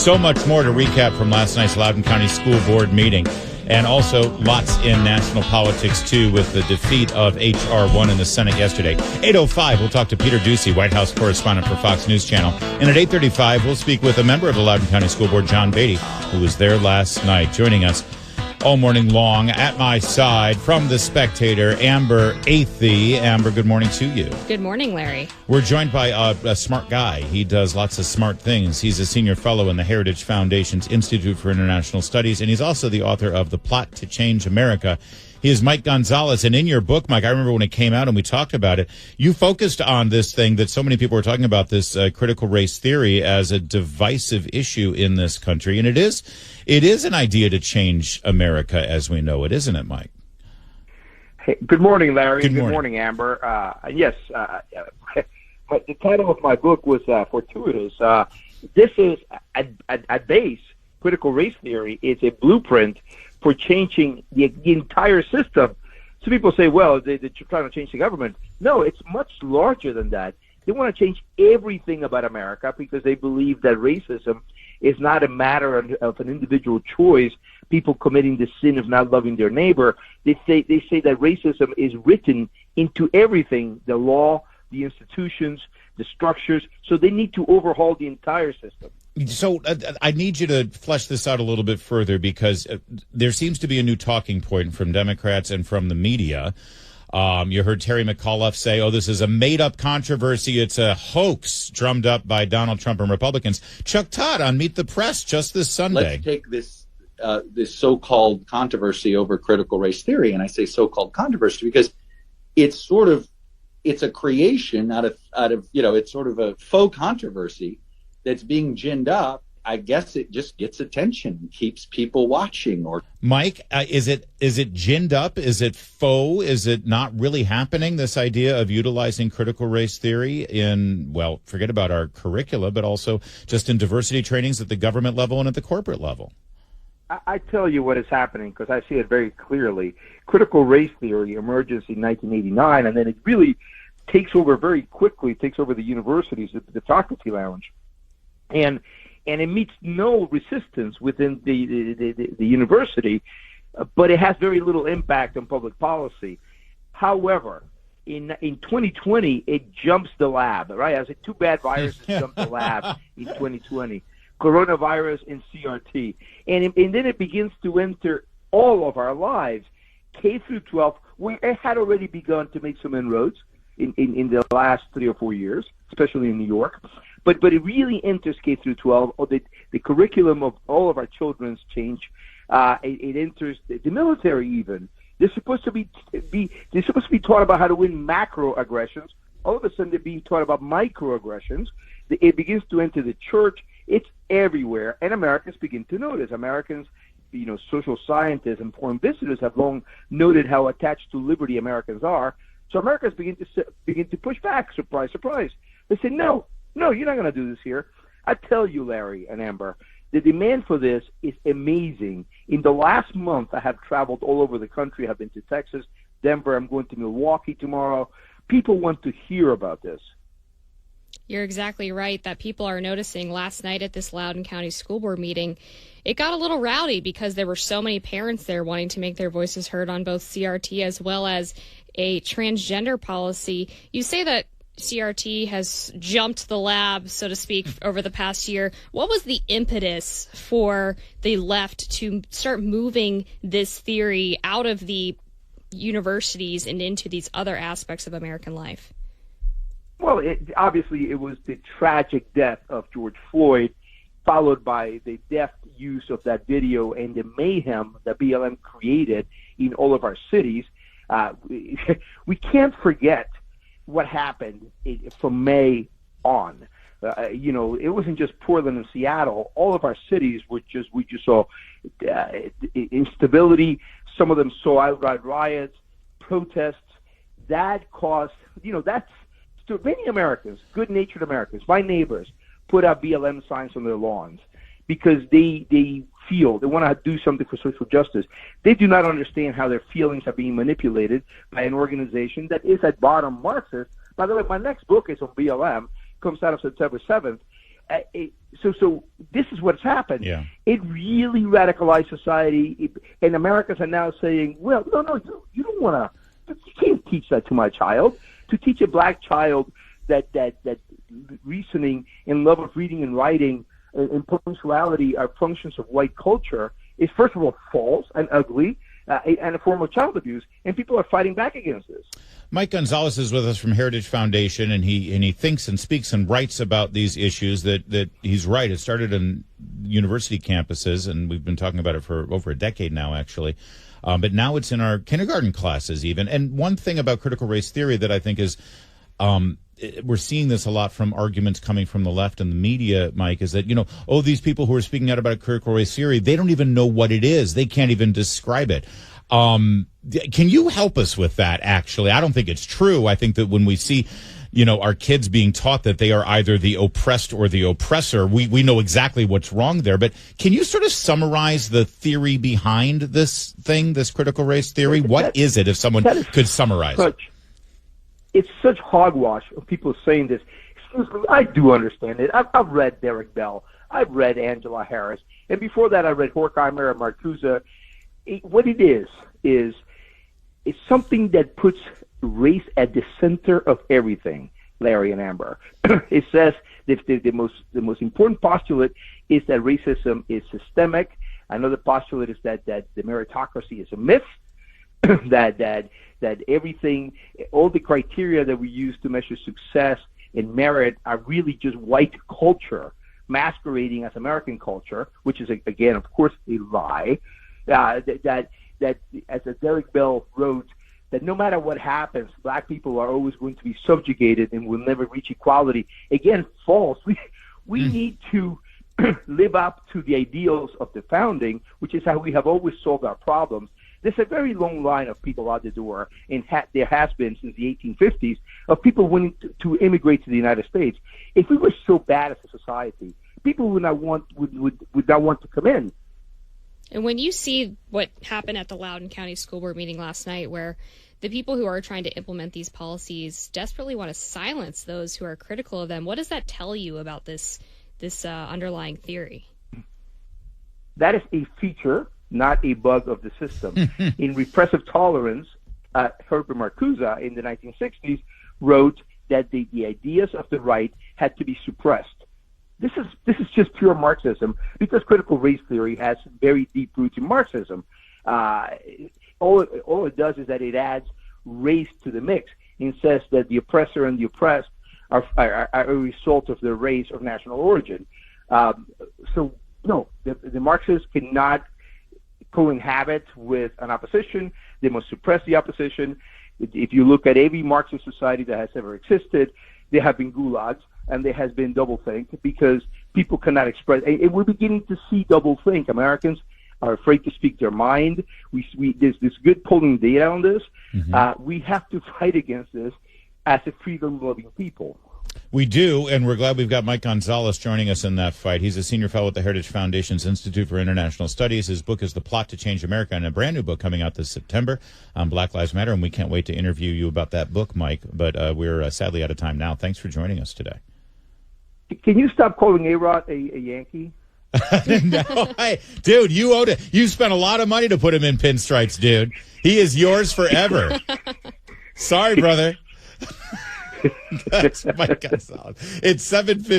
So much more to recap from last night's Loudoun County School Board meeting. And also lots in national politics, too, with the defeat of H.R. 1 in the Senate yesterday. 8:05, we'll talk to Peter Ducey, White House correspondent for Fox News Channel. And at 8:35, we'll speak with a member of the Loudoun County School Board, John Beatty, who was there last night, joining us all morning long. At my side from The Spectator, Amber Athey. Amber, good morning to you. Good morning, Larry. We're joined by a smart guy. He does lots of smart things. He's a senior fellow in the Heritage Foundation's Institute for International Studies, and he's also the author of The Plot to Change America. He is Mike Gonzalez, and in your book, Mike, I remember when it came out and we talked about it, you focused on this thing that so many people were talking about, this critical race theory as a divisive issue in this country, and it is an idea to change America as we know it, isn't it, Mike? Hey, good morning, Larry. Good morning, Amber. Yes, the title of my book was fortuitous. This is, at base, critical race theory is a blueprint for changing the entire system. So people say, well, they're trying to change the government. No, it's much larger than that. They want to change everything about America because they believe that racism is not a matter of an individual choice, people committing the sin of not loving their neighbor. They say that racism is written into everything, the law, the institutions, the structures. So they need to overhaul the entire system. So I need you to flesh this out a little bit further because there seems to be a new talking point from Democrats and from the media. You heard Terry McAuliffe say, this is a made-up controversy. It's a hoax drummed up by Donald Trump and Republicans. Chuck Todd on Meet the Press just this Sunday. Let's take this so-called controversy over critical race theory, and I say so-called controversy because it's a creation out of it's sort of a faux controversy that's being ginned up. I guess it just gets attention, keeps people watching. Or Mike, is it ginned up? Is it faux? Is it not really happening? This idea of utilizing critical race theory in, well, forget about our curricula, but also just in diversity trainings at the government level and at the corporate level. I tell you what is happening because I see it very clearly. Critical race theory emerges in 1989, and then it really takes over very quickly. It takes over the universities, the faculty lounge. And it meets no resistance within the university, but it has very little impact on public policy. However, in 2020, it jumps the lab, right? As two bad viruses jumped the lab in 2020, coronavirus and CRT. And then it begins to enter all of our lives, K through 12, where it had already begun to make some inroads in the last 3 or 4 years, especially in New York. But it really enters K through 12, or the curriculum of all of our children's change. It enters the military even. They're supposed to be taught about how to win macro aggressions. All of a sudden, they're being taught about microaggressions. It begins to enter the church. It's everywhere, and Americans begin to notice. Americans, social scientists and foreign visitors have long noted how attached to liberty Americans are. So Americans begin to push back. Surprise, surprise. They say, no, you're not going to do this here. I tell you, Larry and Amber, the demand for this is amazing. In the last month, I have traveled all over the country. I've been to Texas, Denver. I'm going to Milwaukee tomorrow. People want to hear about this. You're exactly right that people are noticing. Last night at this Loudoun County School Board meeting, it got a little rowdy because there were so many parents there wanting to make their voices heard on both CRT as well as a transgender policy. You say that CRT has jumped the lab, so to speak, over the past year. What was the impetus for the left to start moving this theory out of the universities and into these other aspects of American life? Well, obviously it was the tragic death of George Floyd, followed by the deft use of that video and the mayhem that BLM created in all of our cities. We can't forget what happened from May on. It wasn't just Portland and Seattle. All of our cities we just saw instability. Some of them saw outright riots, protests. That caused, that's to many Americans, good-natured Americans, my neighbors, put out BLM signs on their lawns because they feel they want to do something for social justice. They do not understand how their feelings are being manipulated by an organization that is at bottom Marxist. By the way, my next book is on BLM, comes out on September 7th. So this is what's happened. Yeah. It really radicalized society, and Americans are now saying, well, no, you don't want to, you can't teach that to my child. To teach a black child that reasoning and love of reading and writing and punctuality are functions of white culture is, first of all, false and ugly, and a form of child abuse, and people are fighting back against this. Mike Gonzalez is with us from Heritage Foundation, and he thinks and speaks and writes about these issues that he's right. It started on university campuses, and we've been talking about it for over a decade now, actually. But now it's in our kindergarten classes even. And one thing about critical race theory that I think is we're seeing this a lot from arguments coming from the left and the media, Mike, is that, these people who are speaking out about critical race theory, they don't even know what it is. They can't even describe it. Can you help us with that, actually? I don't think it's true. I think that when we see, our kids being taught that they are either the oppressed or the oppressor, we know exactly what's wrong there. But can you sort of summarize the theory behind this thing, this critical race theory? What is it, if someone could summarize it? It's such hogwash of people saying this. Excuse me, I do understand it. I've read Derek Bell. I've read Angela Harris. And before that, I read Horkheimer and Marcuse. What it is it's something that puts race at the center of everything, Larry and Amber. It says the most important postulate is that racism is systemic. Another postulate is that the meritocracy is a myth. that everything, all the criteria that we use to measure success and merit are really just white culture masquerading as American culture, which is, again, of course, a lie. That as Derek Bell wrote, that no matter what happens, black people are always going to be subjugated and will never reach equality. Again, false. We need to live up to the ideals of the founding, which is how we have always solved our problems. There's a very long line of people out the door, and there has been since the 1850s, of people wanting to immigrate to the United States. If we were so bad as a society, people would not want to come in. And when you see what happened at the Loudoun County School Board meeting last night, where the people who are trying to implement these policies desperately want to silence those who are critical of them, what does that tell you about this underlying theory? That is a feature, not a bug of the system. In Repressive Tolerance, Herbert Marcuse in the 1960s wrote that the ideas of the right had to be suppressed. This is just pure Marxism, because critical race theory has very deep roots in Marxism. All it does is that it adds race to the mix and says that the oppressor and the oppressed are a result of their race or national origin. So no, the Marxists cannot co-inhabit with an opposition. They must suppress the opposition. If you look at every Marxist society that has ever existed, there have been gulags and there has been doublethink, because people cannot express. And we're beginning to see doublethink. Americans are afraid to speak their mind. There's good polling data on this. Mm-hmm. We have to fight against this as a freedom-loving people. We do, and we're glad we've got Mike Gonzalez joining us in that fight. He's a senior fellow at the Heritage Foundation's Institute for International Studies. His book is The Plot to Change America, and a brand new book coming out this September on Black Lives Matter, and we can't wait to interview you about that book, Mike. But we're sadly out of time now. Thanks for joining us today. Can you stop calling A-Rod a Yankee? No, dude, you owed it. You spent a lot of money to put him in pinstripes, dude. He is yours forever. Sorry, brother. That's Mike Gonzalez. It's 7:50.